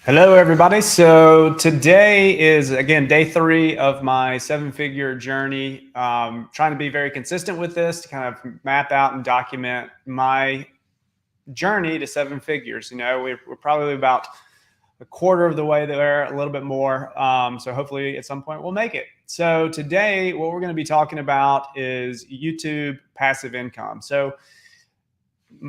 Hello, everybody. So today is, again, day 3 of my 7-figure journey. Trying to be very consistent with this to kind of map out and document my journey to 7 figures. We're probably about a quarter of the way there, a little bit more. So hopefully at some point we'll make it. So today, what we're going to be talking about is YouTube passive income. So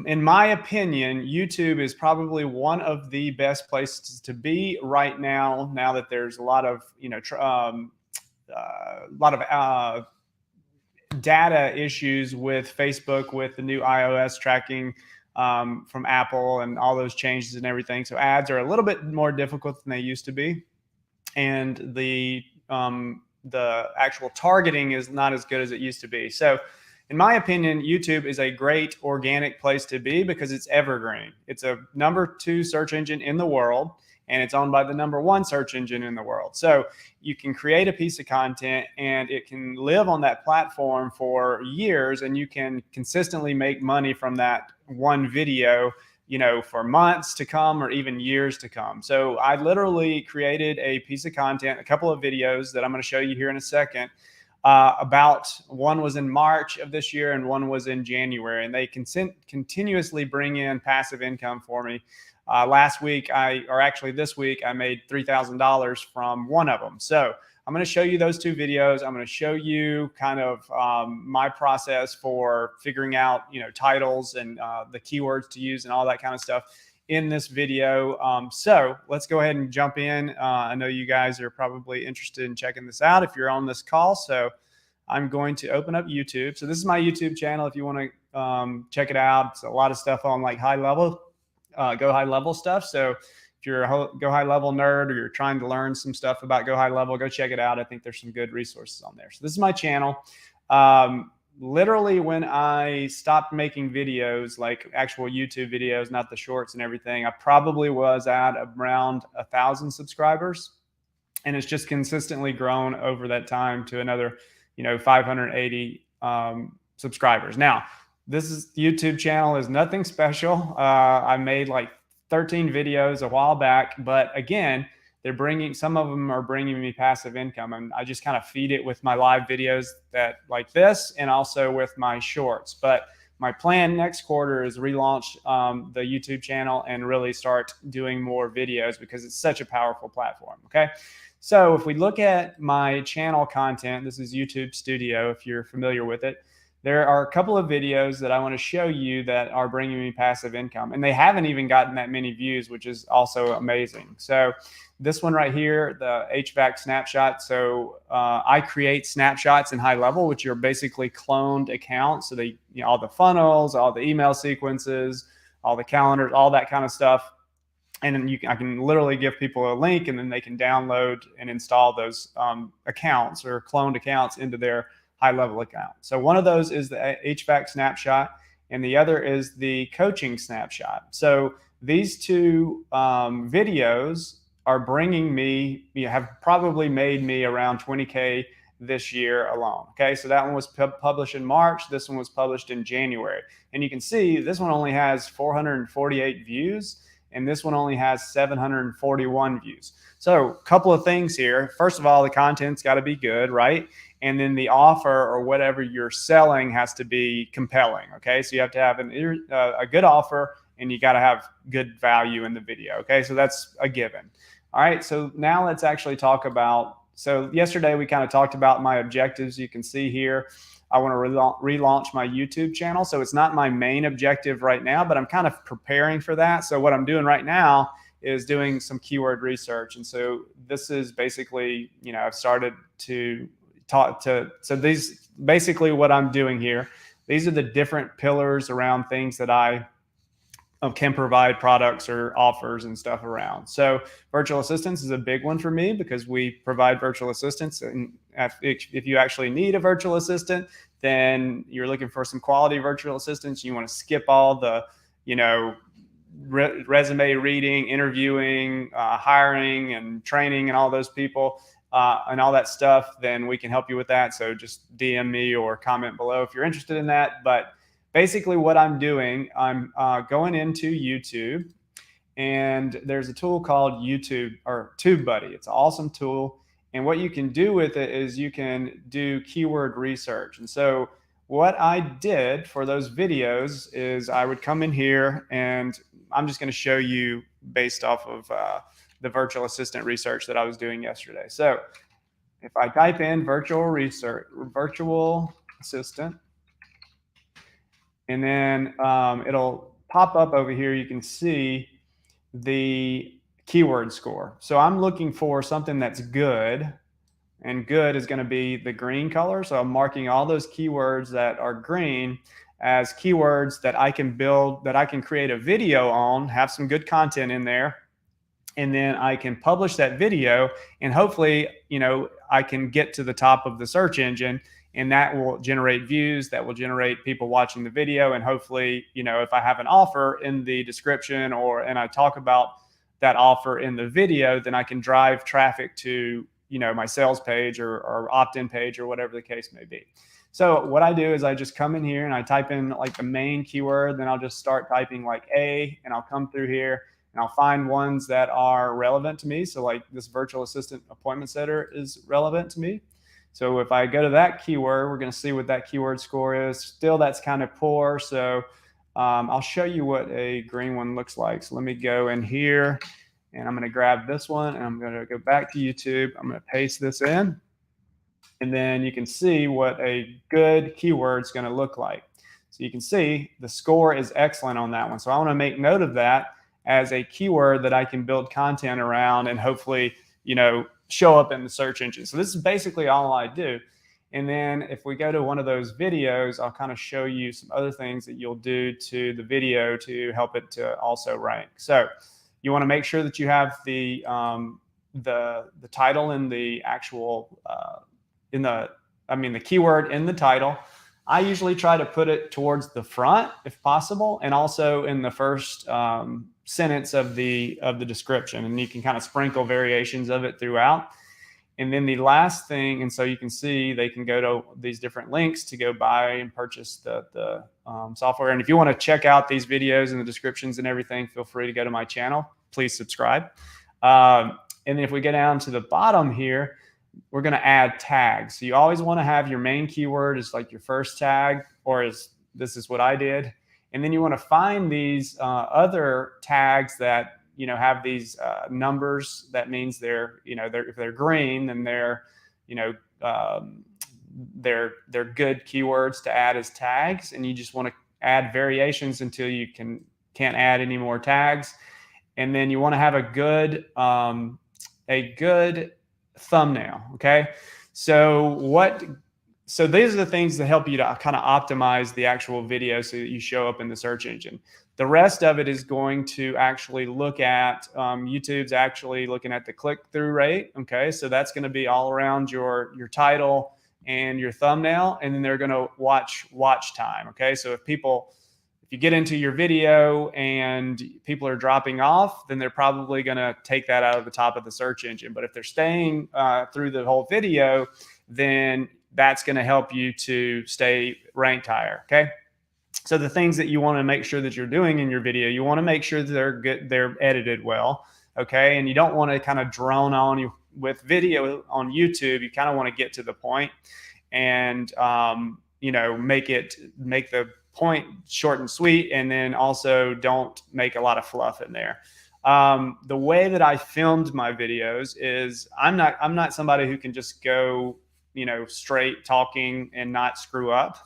in my opinion, YouTube is probably one of the best places to be right now. Now that there's a lot of data issues with Facebook, with the new iOS tracking from Apple and all those changes and everything. So ads are a little bit more difficult than they used to be, and the actual targeting is not as good as it used to be. So in my opinion, YouTube is a great organic place to be because it's evergreen. It's a #2 search engine in the world, and it's owned by the #1 search engine in the world. So you can create a piece of content and it can live on that platform for years, and you can consistently make money from that one video, for months to come or even years to come. So I literally created a piece of content, a couple of videos that I'm going to show you here in a second. About one was in March of this year and one was in January, and they continuously bring in passive income for me. Last week, this week, I made $3,000 from one of them. So I'm going to show you those 2 videos. I'm going to show you kind of my process for figuring out, titles and the keywords to use and all that kind of stuff in this video. So let's go ahead and jump in. I know you guys are probably interested in checking this out if you're on this call. So I'm going to open up YouTube. So this is my YouTube channel. If you want to check it out, it's a lot of stuff on like go high level stuff. So if you're a go high level nerd or you're trying to learn some stuff about go high level, go check it out. I think there's some good resources on there. So this is my channel. Literally when I stopped making videos, like actual YouTube videos, not the shorts and everything, I probably was at around 1,000 subscribers, and it's just consistently grown over that time to another, 580 subscribers. Now, this YouTube channel is nothing special. I made like 13 videos a while back, but again, some of them are bringing me passive income, and I just kind of feed it with my live videos like this, and also with my shorts. But my plan next quarter is relaunch the YouTube channel and really start doing more videos because it's such a powerful platform. Okay. So if we look at my channel content, this is YouTube Studio, if you're familiar with it. There are a couple of videos that I want to show you that are bringing me passive income, and they haven't even gotten that many views, which is also amazing. So this one right here, the HVAC snapshot. So I create snapshots in high level, which are basically cloned accounts. So they, all the funnels, all the email sequences, all the calendars, all that kind of stuff. And then I can literally give people a link, and then they can download and install those accounts or cloned accounts into their high-level account. So one of those is the HVAC snapshot, and the other is the coaching snapshot. So these 2 videos are bringing me, have probably made me around 20K this year alone. Okay, so that one was published in March. This one was published in January. And you can see this one only has 448 views, and this one only has 741 views. So a couple of things here. First of all, the content's got to be good, right? And then the offer or whatever you're selling has to be compelling. Okay, so you have to have a good offer, and you got to have good value in the video. Okay, so that's a given. All right, so now let's actually talk about, so yesterday we kind of talked about my objectives. You can see here, I want to relaunch my YouTube channel. So it's not my main objective right now, but I'm kind of preparing for that. So what I'm doing right now is doing some keyword research. And so this is basically, I've started to so these, basically what I'm doing here, these are the different pillars around things that I can provide products or offers and stuff around. So virtual assistants is a big one for me because we provide virtual assistants. And if you actually need a virtual assistant, then you're looking for some quality virtual assistants. You want to skip all the, resume reading, interviewing, hiring and training and all those people. And all that stuff, then we can help you with that. So just DM me or comment below if you're interested in that. But basically what I'm doing, I'm going into YouTube and there's a tool called YouTube or Tubebuddy. It's an awesome tool. And what you can do with it is you can do keyword research. And so what I did for those videos is I would come in here, and I'm just going to show you based off of the virtual assistant research that I was doing yesterday. So if I type in virtual assistant, and then it'll pop up over here. You can see the keyword score. So I'm looking for something that's good, and good is going to be the green color. So I'm marking all those keywords that are green as keywords that I can build, that I can create a video on, have some good content in there, and then I can publish that video, and hopefully, I can get to the top of the search engine, and that will generate views, that will generate people watching the video. And hopefully, if I have an offer in the description and I talk about that offer in the video, then I can drive traffic to, my sales page or opt-in page or whatever the case may be. So what I do is I just come in here and I type in like the main keyword, then I'll just start typing like A, and I'll come through here and I'll find ones that are relevant to me. So like this virtual assistant appointment setter is relevant to me. So if I go to that keyword, we're going to see what that keyword score is. Still, that's kind of poor. So I'll show you what a green one looks like. So let me go in here, and I'm going to grab this one, and I'm going to go back to YouTube. I'm going to paste this in, and then you can see what a good keyword is going to look like. So you can see the score is excellent on that one. So I want to make note of that as a keyword that I can build content around and hopefully, show up in the search engine. So this is basically all I do. And then if we go to one of those videos, I'll kind of show you some other things that you'll do to the video to help it to also rank. So you want to make sure that you have the title in the actual the keyword in the title. I usually try to put it towards the front if possible, and also in the first sentence of the description, and you can kind of sprinkle variations of it throughout. And then the last thing, and so you can see they can go to these different links to go buy and purchase the software. And if you want to check out these videos and the descriptions and everything, feel free to go to my channel. Please subscribe. And then if we go down to the bottom here, we're going to add tags. So you always want to have your main keyword as like your first tag, or this is what I did. And then you want to find these other tags that, have these numbers. That means they're if they're green, then they're good keywords to add as tags. And you just want to add variations until you can't add any more tags. And then you want to have a good thumbnail. Okay. So these are the things that help you to kind of optimize the actual video so that you show up in the search engine. The rest of it is going to actually look at, YouTube's actually looking at the click-through rate. Okay. So that's going to be all around your title and your thumbnail. And then they're going to watch time. Okay. So if you get into your video and people are dropping off, then they're probably going to take that out of the top of the search engine. But if they're staying through the whole video, then that's going to help you to stay ranked higher. Okay. So the things that you want to make sure that you're doing in your video, you want to make sure that they're good, they're edited well. Okay. And you don't want to kind of drone on with video on YouTube. You kind of want to get to the point and, make the point short and sweet, and then also don't make a lot of fluff in there. The way that I filmed my videos is I'm not somebody who can just go, straight talking and not screw up.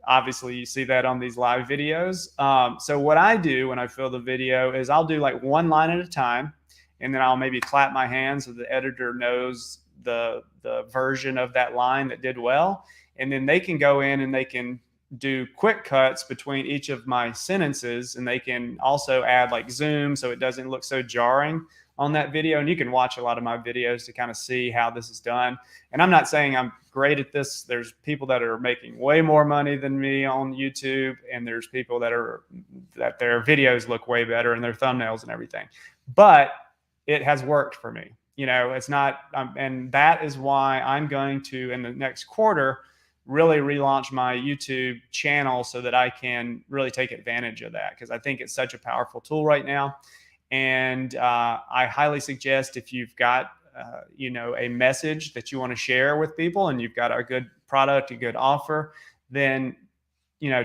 Obviously you see that on these live videos. So what I do when I film the video is I'll do like one line at a time, and then I'll maybe clap my hands so the editor knows the version of that line that did well. And then they can go in and they can do quick cuts between each of my sentences, and they can also add like zoom so it doesn't look so jarring on that video. And you can watch a lot of my videos to kind of see how this is done. And I'm not saying I'm great at this. There's people that are making way more money than me on YouTube, and there's people that their videos look way better and their thumbnails and everything. But it has worked for me. It's not, and that is why I'm going to, in the next quarter, really relaunch my YouTube channel so that I can really take advantage of that, because I think it's such a powerful tool right now. And I highly suggest, if you've got a message that you want to share with people and you've got a good product, a good offer, then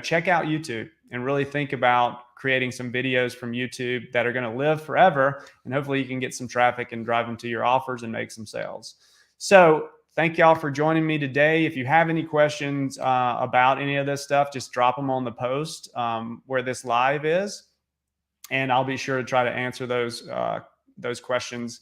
check out YouTube and really think about creating some videos from YouTube that are going to live forever. And hopefully you can get some traffic and drive them to your offers and make some sales. So thank y'all for joining me today. If you have any questions about any of this stuff, just drop them on the post where this live is, and I'll be sure to try to answer those questions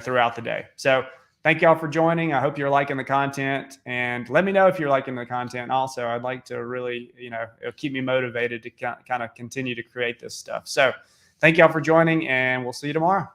throughout the day. So thank y'all for joining. I hope you're liking the content, and let me know if you're liking the content. Also, I'd like to really, it'll keep me motivated to kind of continue to create this stuff. So thank y'all for joining, and we'll see you tomorrow.